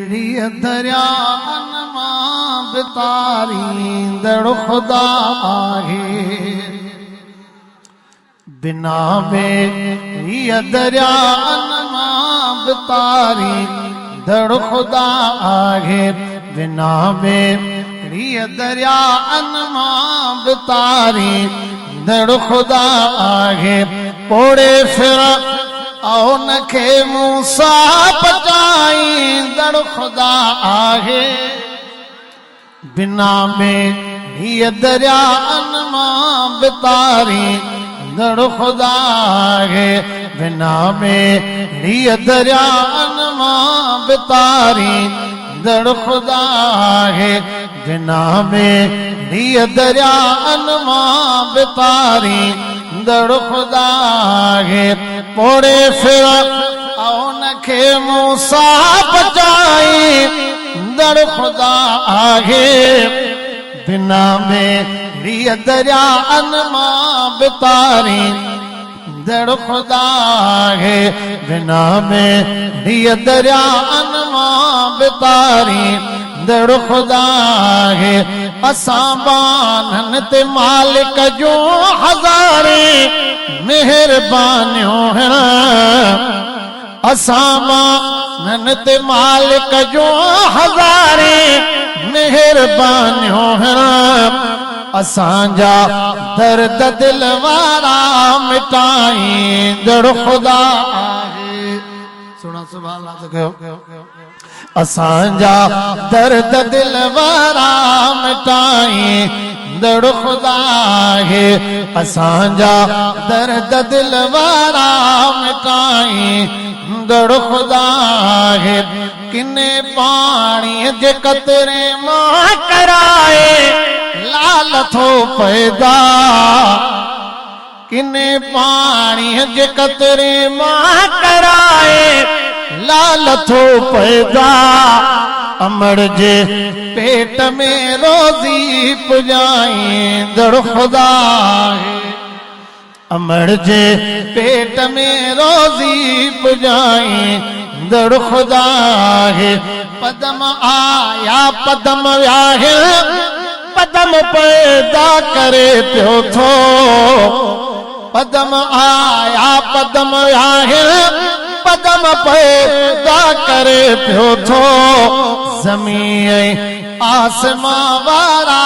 दरिया मां बितारींदड़ खुदा आहे बिना बेड़ी दरिया मां बितारींदड़ खुदा आहे बिना बेड़ी दरिया मां बितारींदड़ खुदा आहे पोड़े फिर औन के मूसा बचाईंदड़ खुदा आहे बिना बेड़ी दरिया मां बितारींदड़ खुदा आहे बिना बेड़ी दरिया मां बितारींदड़ खुदा आहे बिना बेड़ी दरिया मां बितारींदड़ खुदा आहे पोड़े फिर औन के मूसा बचाईंदड़ खुदा आहे बिना बेड़ी दरिया मां बितारींदड़ खुदा आहे बिना बेड़ी दरिया मां बितारींदड़ खुदा आहे असां बानन ते मालिक जो हज़ारे मेहरबानियों हैं असां बानन ते मालिक जो हज़ारे मेहरबानियों हैं असांजा दर्द दिल वारा मिटाईंदड़ खुदा आहे सुना सुभान अल्लाह कयो असांजा दर्द दिल वारा मिटाईंदड़ खुदा आहे असांजा दर्द दिल वारा मिटाईंदड़ खुदा आहे किने पाणी जे कतरे मां कराए लाल थो पैदा किने पाणी जे कतरे मां कराए लाल थो पैदा अमर जे पेट में रोज़ी पुजाईंदड़ खुदा है अमर जे पेट में रोज़ी पुजाईंदड़ खुदा है पदम आया पदम व्याहे पदम पैदा करे पियो थो पदम आया पदम व्याहे पदम पैदा करे पियो थो ज़मीन आसमां वारा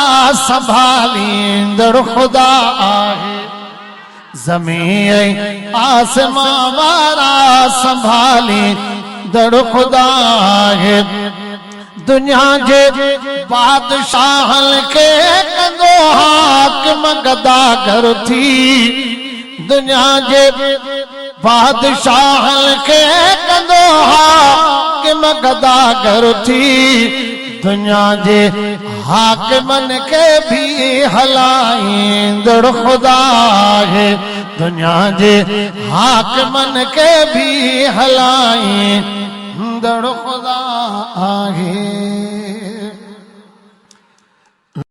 संभालींदड़ खुदा आहे ज़मीन आसमां वारा संभालींदड़ खुदा आहे दुनिया जे बादशाहन के कंदो हाकिम गदागर थी दुनिया जे बादशाहन के कंदो हाकिम गदागर थी दुनिया जे हाकिमन के भी हलाईंदड़ खुदा है दुनिया जे हाकिमन के भी हलाईंदड़ खुदा है।